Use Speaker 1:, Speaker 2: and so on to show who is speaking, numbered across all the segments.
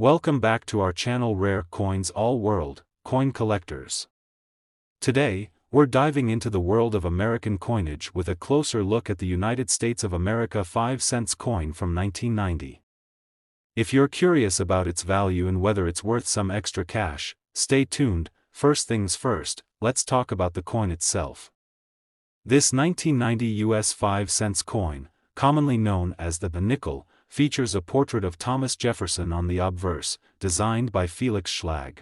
Speaker 1: Welcome back to our channel Rare Coins All World, Coin Collectors. Today, we're diving into the world of American coinage with a closer look at the United States of America 5-cent coin from 1990. If you're curious about its value and whether it's worth some extra cash, stay tuned. First things first, let's talk about the coin itself. This 1990 US 5-cent coin, commonly known as the nickel, features a portrait of Thomas Jefferson on the obverse, designed by Felix Schlag.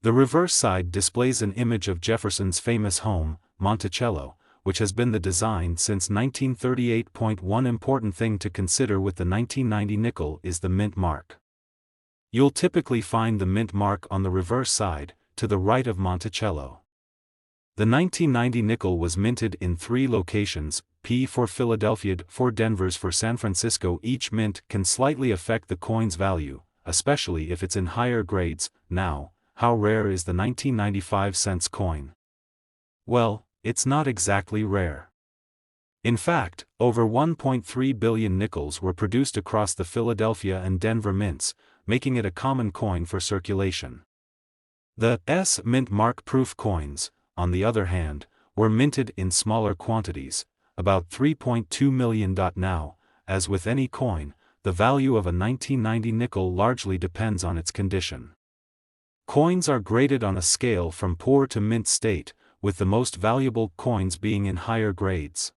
Speaker 1: The reverse side displays an image of Jefferson's famous home, Monticello, which has been the design since 1938. One important thing to consider with the 1990 nickel is the mint mark. You'll typically find the mint mark on the reverse side, to the right of Monticello. The 1990 nickel was minted in 3 locations, P for Philadelphia, for Denver's for San Francisco. Each mint can slightly affect the coin's value, especially if it's in higher grades. Now, how rare is the 1995 cents coin? Well, it's not exactly rare. In fact, over 1.3 billion nickels were produced across the Philadelphia and Denver mints, making it a common coin for circulation. The S mint mark proof coins, on the other hand, were minted in smaller quantities, about 3.2 million. Now, as with any coin, the value of a 1990 nickel largely depends on its condition. Coins are graded on a scale from poor to mint state, with the most valuable coins being in higher grades.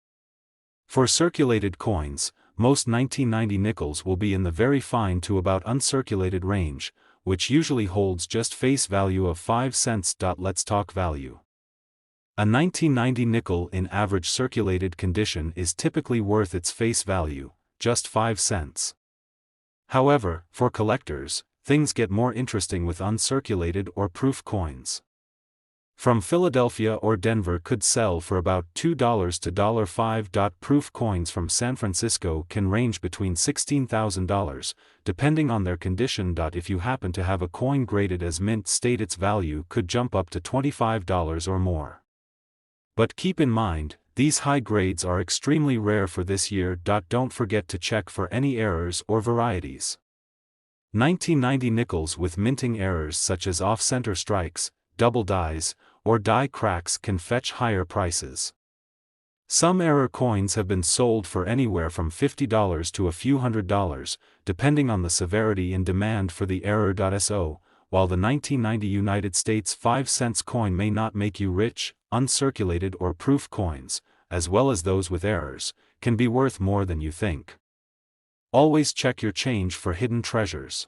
Speaker 1: For circulated coins, most 1990 nickels will be in the very fine to about uncirculated range, which usually holds just face value of 5 cents. Let's talk value. A 1990 nickel in average circulated condition is typically worth its face value, just 5 cents. However, for collectors, things get more interesting with uncirculated or proof coins. From Philadelphia or Denver could sell for about $2 to $5. Proof coins from San Francisco can range between $16,000, depending on their condition. If you happen to have a coin graded as mint state, its value could jump up to $25 or more. But keep in mind, these high grades are extremely rare for this year. Don't forget to check for any errors or varieties. 1990 nickels with minting errors such as off-center strikes, double dies, or die cracks can fetch higher prices. Some error coins have been sold for anywhere from $50 to a few $100s, depending on the severity and demand for the error. So, while the 1990 United States 5-cent coin may not make you rich, uncirculated or proof coins, as well as those with errors, can be worth more than you think. Always check your change for hidden treasures.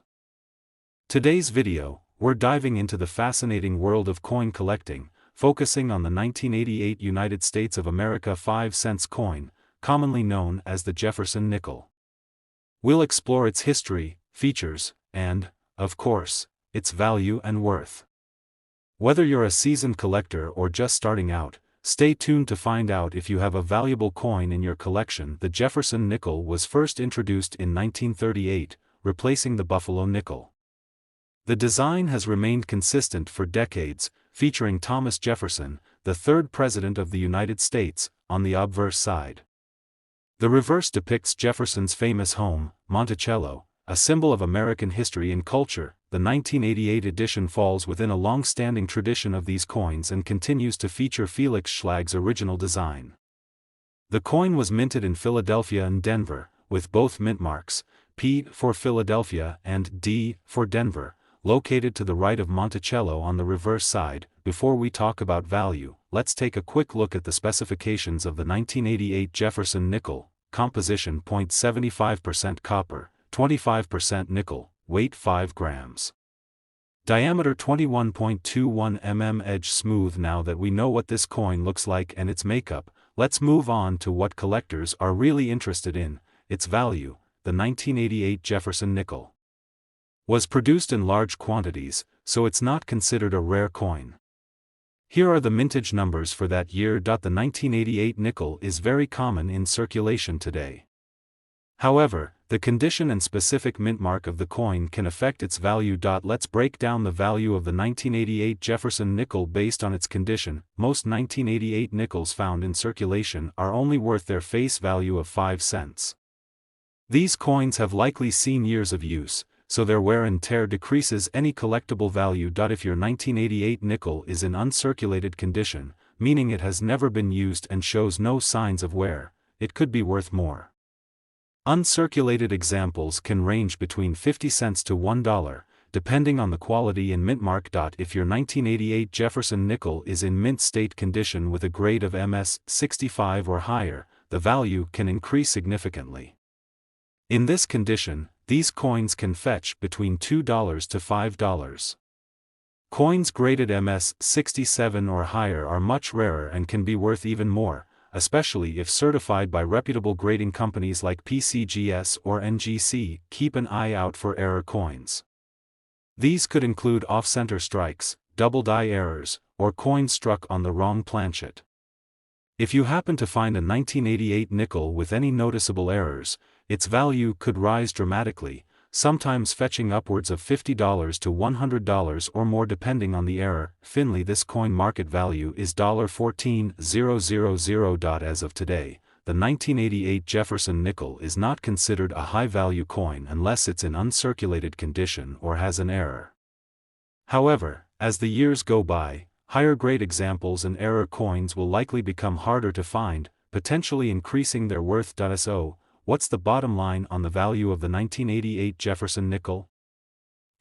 Speaker 1: Today's video, we're diving into the fascinating world of coin collecting, focusing on the 1988 United States of America 5-cent coin, commonly known as the Jefferson nickel. We'll explore its history, features, and, of course, its value and worth. Whether you're a seasoned collector or just starting out, stay tuned to find out if you have a valuable coin in your collection. The Jefferson nickel was first introduced in 1938, replacing the Buffalo nickel. The design has remained consistent for decades, featuring Thomas Jefferson, the 3rd President of the United States, on the obverse side. The reverse depicts Jefferson's famous home, Monticello, a symbol of American history and culture. The 1988 edition falls within a long-standing tradition of these coins and continues to feature Felix Schlag's original design. The coin was minted in Philadelphia and Denver, with both mint marks, P for Philadelphia and D for Denver, located to the right of Monticello on the reverse side. Before we talk about value, let's take a quick look at the specifications of the 1988 Jefferson nickel. Composition: 0.75% copper, 25% nickel, weight 5 grams. Diameter 21.21 mm. Edge smooth. Now that we know what this coin looks like and its makeup, let's move on to what collectors are really interested in, its value. The 1988 Jefferson nickel was produced in large quantities, so it's not considered a rare coin. Here are the mintage numbers for that year. The 1988 nickel is very common in circulation today. However, the condition and specific mint mark of the coin can affect its value. Let's break down the value of the 1988 Jefferson nickel based on its condition. Most 1988 nickels found in circulation are only worth their face value of 5 cents. These coins have likely seen years of use, so their wear and tear decreases any collectible value. If your 1988 nickel is in uncirculated condition, meaning it has never been used and shows no signs of wear, it could be worth more. Uncirculated examples can range between 50 cents to $1, depending on the quality and mint mark. If your 1988 Jefferson nickel is in mint state condition with a grade of MS 65 or higher, the value can increase significantly. In this condition, these coins can fetch between $2 to $5. Coins graded MS 67 or higher are much rarer and can be worth even more, especially if certified by reputable grading companies like PCGS or NGC. Keep an eye out for error coins. These could include off-center strikes, double die errors, or coins struck on the wrong planchet. If you happen to find a 1988 nickel with any noticeable errors, its value could rise dramatically, sometimes fetching upwards of $50 to $100 or more depending on the error. Finally, this coin market value is $14,000. As of today, the 1988 Jefferson nickel is not considered a high-value coin unless it's in uncirculated condition or has an error. However, as the years go by, higher-grade examples and error coins will likely become harder to find, potentially increasing their worth. So, what's the bottom line on the value of the 1988 Jefferson nickel?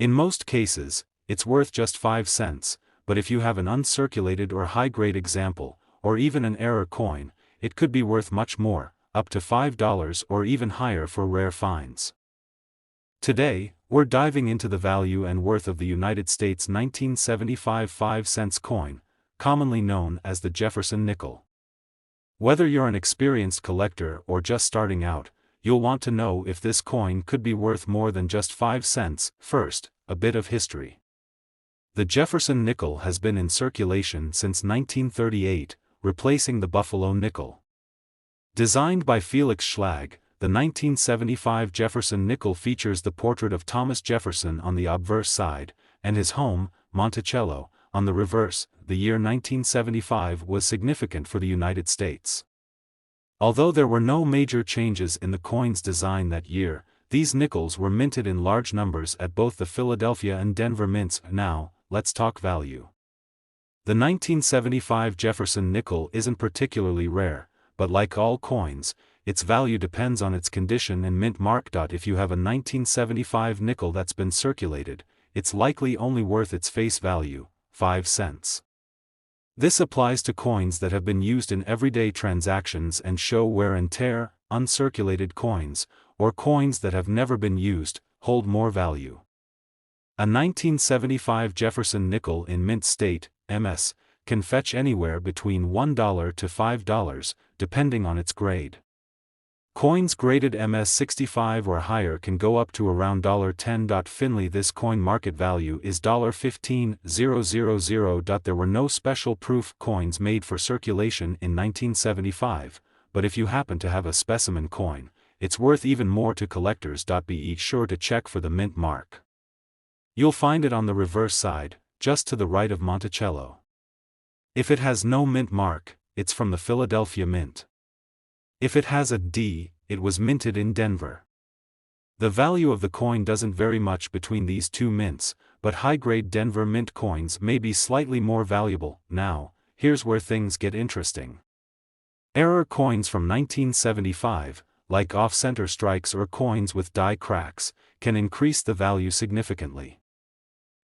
Speaker 1: In most cases, it's worth just 5 cents, but if you have an uncirculated or high-grade example, or even an error coin, it could be worth much more, up to $5 or even higher for rare finds. Today, we're diving into the value and worth of the United States 1975 5-cent coin, commonly known as the Jefferson nickel. Whether you're an experienced collector or just starting out, you'll want to know if this coin could be worth more than just 5 cents. First, a bit of history. The Jefferson nickel has been in circulation since 1938, replacing the Buffalo nickel. Designed by Felix Schlag, the 1975 Jefferson nickel features the portrait of Thomas Jefferson on the obverse side, and his home, Monticello, on the reverse. The year 1975 was significant for the United States. Although there were no major changes in the coin's design that year, these nickels were minted in large numbers at both the Philadelphia and Denver mints. Now, let's talk value. The 1975 Jefferson nickel isn't particularly rare, but like all coins, its value depends on its condition and mint mark. If you have a 1975 nickel that's been circulated, it's likely only worth its face value, 5 cents. This applies to coins that have been used in everyday transactions and show wear and tear. Uncirculated coins, or coins that have never been used, hold more value. A 1975 Jefferson nickel in mint state, MS, can fetch anywhere between $1 to $5, depending on its grade. Coins graded MS 65 or higher can go up to around $10. Finally, this coin market value is $15,000. There were no special proof coins made for circulation in 1975, but if you happen to have a specimen coin, it's worth even more to collectors. Be sure to check for the mint mark. You'll find it on the reverse side, just to the right of Monticello. If it has no mint mark, it's from the Philadelphia Mint. If it has a D, it was minted in Denver. The value of the coin doesn't vary much between these two mints, but high-grade Denver Mint coins may be slightly more valuable. Now, here's where things get interesting. Error coins from 1975, like off-center strikes or coins with die cracks, can increase the value significantly.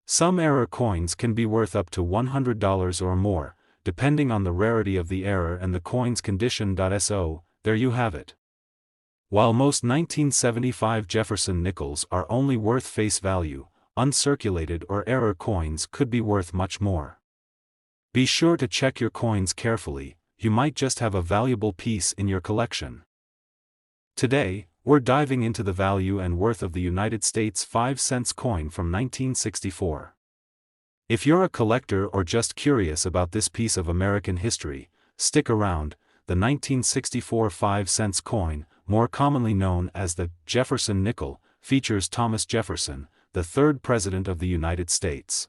Speaker 1: Some error coins can be worth up to $100 or more, depending on the rarity of the error and the coin's condition. So, there you have it. While most 1975 Jefferson nickels are only worth face value, uncirculated or error coins could be worth much more. Be sure to check your coins carefully, you might just have a valuable piece in your collection. Today, we're diving into the value and worth of the United States 5-cent coin from 1964. If you're a collector or just curious about this piece of American history, stick around. The 1964 5-cent coin, more commonly known as the Jefferson nickel, features Thomas Jefferson, the third President of the United States.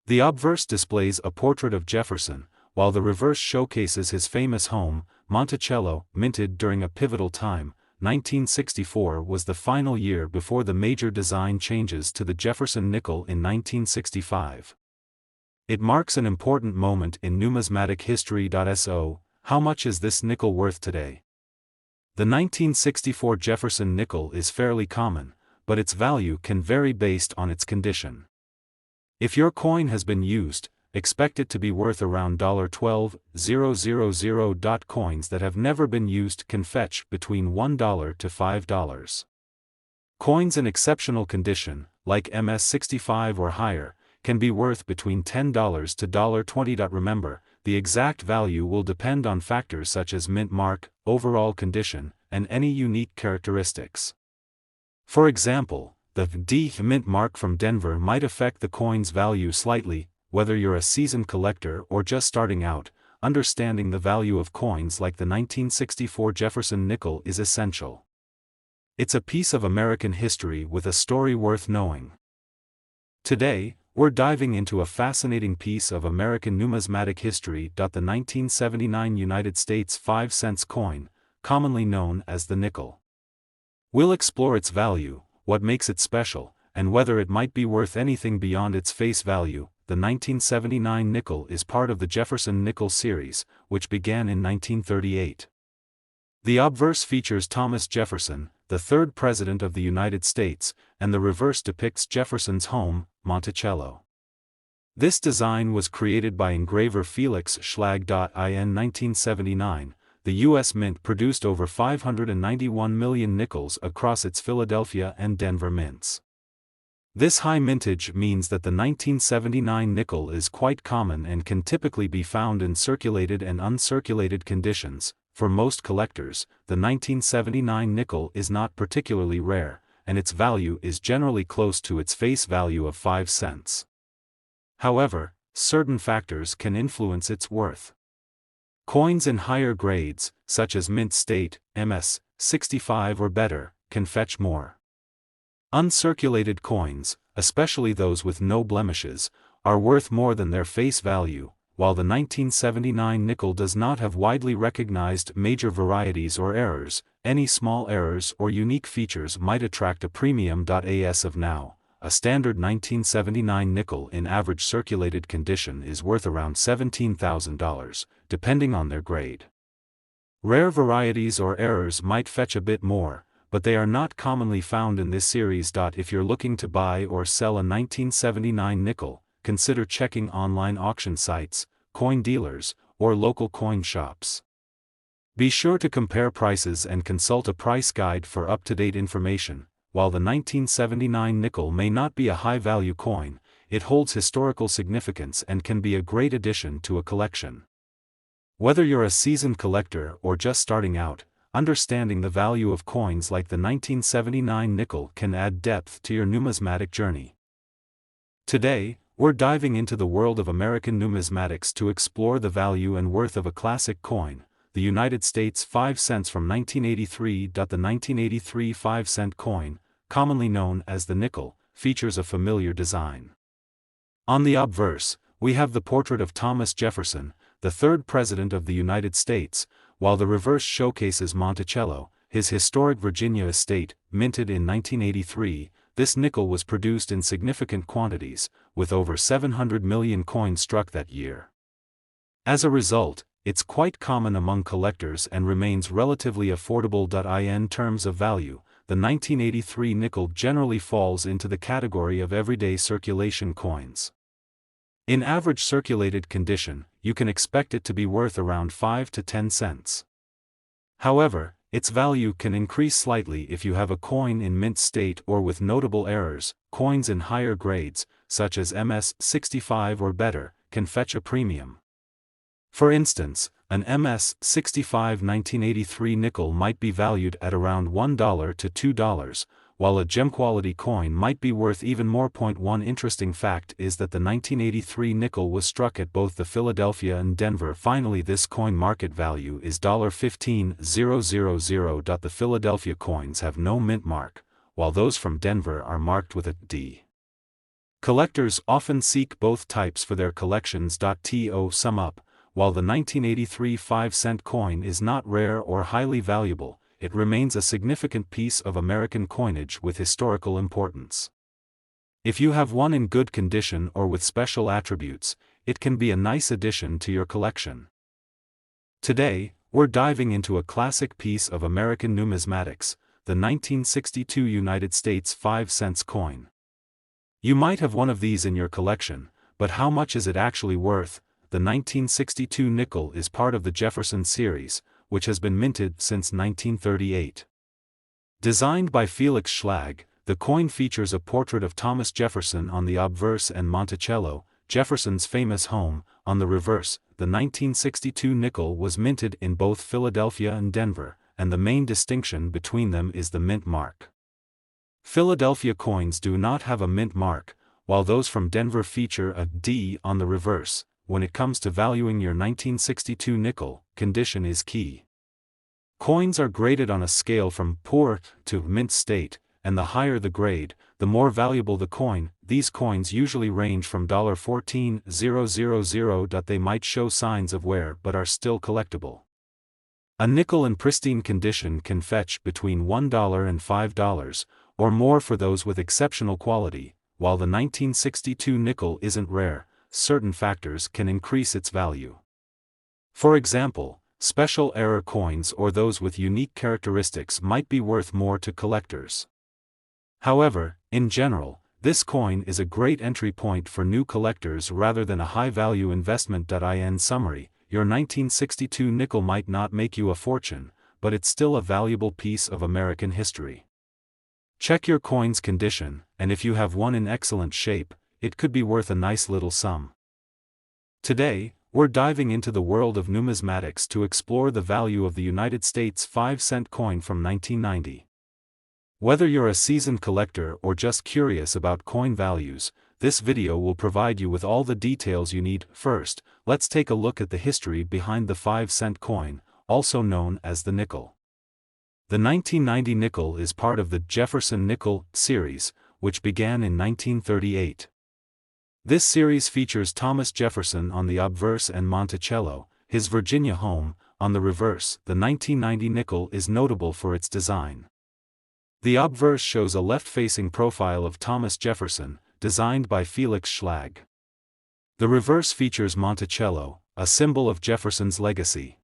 Speaker 1: The obverse displays a portrait of Jefferson, while the reverse showcases his famous home, Monticello, minted during a pivotal time, 1964 was the final year before the major design changes to the Jefferson nickel in 1965. It marks an important moment in numismatic history. So, how much is this nickel worth today? The 1964 Jefferson nickel is fairly common, but its value can vary based on its condition. If your coin has been used, expect it to be worth around $12,000. Coins that have never been used can fetch between $1 to $5. Coins in exceptional condition, like MS-65 or higher, can be worth between $10 to $20. Remember, the exact value will depend on factors such as mint mark, overall condition, and any unique characteristics. For example, the D mint mark from Denver might affect the coin's value slightly. Whether you're a seasoned collector or just starting out, understanding the value of coins like the 1964 Jefferson nickel is essential. It's a piece of American history with a story worth knowing. Today, we're diving into a fascinating piece of American numismatic history. The 1979 United States 5-cent coin, commonly known as the nickel. We'll explore its value, what makes it special, and whether it might be worth anything beyond its face value. The 1979 nickel is part of the Jefferson nickel series, which began in 1938. The obverse features Thomas Jefferson, the third President of the United States, and the reverse depicts Jefferson's home, Monticello. This design was created by engraver Felix Schlag. In 1979, the U.S. Mint produced over 591 million nickels across its Philadelphia and Denver mints. This high mintage means that the 1979 nickel is quite common and can typically be found in circulated and uncirculated conditions. For most collectors, the 1979 nickel is not particularly rare, and its value is generally close to its face value of 5 cents. However, certain factors can influence its worth. Coins in higher grades, such as mint state, MS-65 or better, can fetch more. Uncirculated coins, especially those with no blemishes, are worth more than their face value, while the 1979 nickel does not have widely recognized major varieties or errors. Any small errors or unique features might attract a premium. As of now, a standard 1979 nickel in average circulated condition is worth around $17,000, depending on their grade. Rare varieties or errors might fetch a bit more, but they are not commonly found in this series. If you're looking to buy or sell a 1979 nickel, consider checking online auction sites, coin dealers, or local coin shops. Be sure to compare prices and consult a price guide for up-to-date information. While the 1979 nickel may not be a high-value coin, it holds historical significance and can be a great addition to a collection. Whether you're a seasoned collector or just starting out, understanding the value of coins like the 1979 nickel can add depth to your numismatic journey. Today, we're diving into the world of American numismatics to explore the value and worth of a classic coin, the United States 5 cents from 1983. The 1983 5-cent coin, commonly known as the nickel, features a familiar design. On the obverse, we have the portrait of Thomas Jefferson, the third President of the United States, while the reverse showcases Monticello, his historic Virginia estate. Minted in 1983, this nickel was produced in significant quantities, with over 700 million coins struck that year. As a result, it's quite common among collectors and remains relatively affordable. In terms of value, the 1983 nickel generally falls into the category of everyday circulation coins. In average circulated condition, you can expect it to be worth around 5 to 10 cents. However, its value can increase slightly if you have a coin in mint state or with notable errors. Coins in higher grades, such as MS-65 or better, can fetch a premium. For instance, an MS-65 1983 nickel might be valued at around $1 to $2, while a gem-quality coin might be worth even more. One interesting fact is that the 1983 nickel was struck at both the Philadelphia and Denver. Finally, this coin market value is $15,000. The Philadelphia coins have no mint mark, while those from Denver are marked with a D. Collectors often seek both types for their collections. To sum up, while the 1983 5-cent coin is not rare or highly valuable, it remains a significant piece of American coinage with historical importance. If you have one in good condition or with special attributes, it can be a nice addition to your collection. Today, we're diving into a classic piece of American numismatics, the 1962 United States 5-cent coin. You might have one of these in your collection, but how much is it actually worth? The 1962 nickel is part of the Jefferson series, which has been minted since 1938. Designed by Felix Schlag, the coin features a portrait of Thomas Jefferson on the obverse and Monticello, Jefferson's famous home, on the reverse. The 1962 nickel was minted in both Philadelphia and Denver, and the main distinction between them is the mint mark. Philadelphia coins do not have a mint mark, while those from Denver feature a D on the reverse. When it comes to valuing your 1962 nickel, condition is key. Coins are graded on a scale from poor to mint state, and the higher the grade, the more valuable the coin. These coins usually range from $14,000. They might show signs of wear but are still collectible. A nickel in pristine condition can fetch between $1 and $5, or more for those with exceptional quality. While the 1962 nickel isn't rare, certain factors can increase its value. For example, special error coins or those with unique characteristics might be worth more to collectors. However, in general, this coin is a great entry point for new collectors rather than a high-value investment. In summary, your 1962 nickel might not make you a fortune, but it's still a valuable piece of American history. Check your coin's condition, and if you have one in excellent shape, it could be worth a nice little sum. Today, we're diving into the world of numismatics to explore the value of the United States 5-cent coin from 1990. Whether you're a seasoned collector or just curious about coin values, this video will provide you with all the details you need. First, let's take a look at the history behind the 5-cent coin, also known as the nickel. The 1990 nickel is part of the Jefferson nickel series, which began in 1938. This series features Thomas Jefferson on the obverse and Monticello, his Virginia home, on the reverse. The 1990 nickel is notable for its design. The obverse shows a left-facing profile of Thomas Jefferson, designed by Felix Schlag. The reverse features Monticello, a symbol of Jefferson's legacy.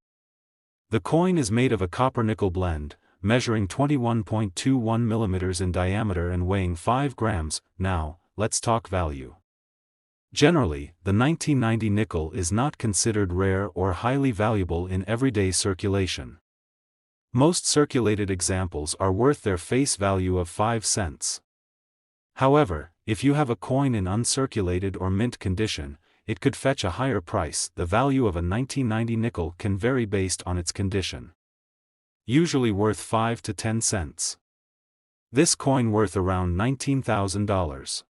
Speaker 1: The coin is made of a copper-nickel blend, measuring 21.21 mm in diameter and weighing 5 grams. Now, let's talk value. Generally, the 1990 nickel is not considered rare or highly valuable in everyday circulation. Most circulated examples are worth their face value of 5 cents. However, if you have a coin in uncirculated or mint condition, it could fetch a higher price. The value of a 1990 nickel can vary based on its condition. Usually worth 5 to 10 cents. This coin worth around $19,000.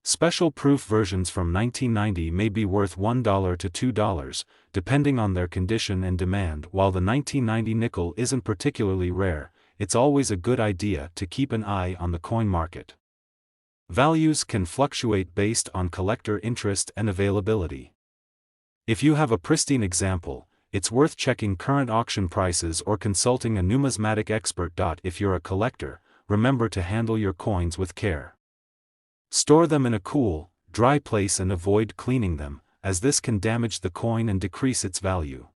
Speaker 1: Special proof versions from 1990 may be worth $1 to $2, depending on their condition and demand. While the 1990 nickel isn't particularly rare, it's always a good idea to keep an eye on the coin market. Values can fluctuate based on collector interest and availability. If you have a pristine example, it's worth checking current auction prices or consulting a numismatic expert. If you're a collector, remember to handle your coins with care. Store them in a cool, dry place and avoid cleaning them, as this can damage the coin and decrease its value.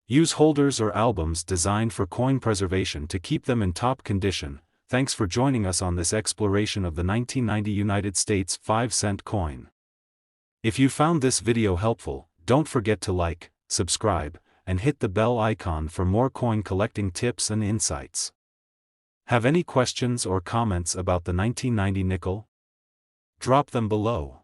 Speaker 1: Use holders or albums designed for coin preservation to keep them in top condition. Thanks for joining us on this exploration of the 1990 United States 5-cent coin. If you found this video helpful, don't forget to like, subscribe, and hit the bell icon for more coin collecting tips and insights. Have any questions or comments about the 1990 nickel? Drop them below.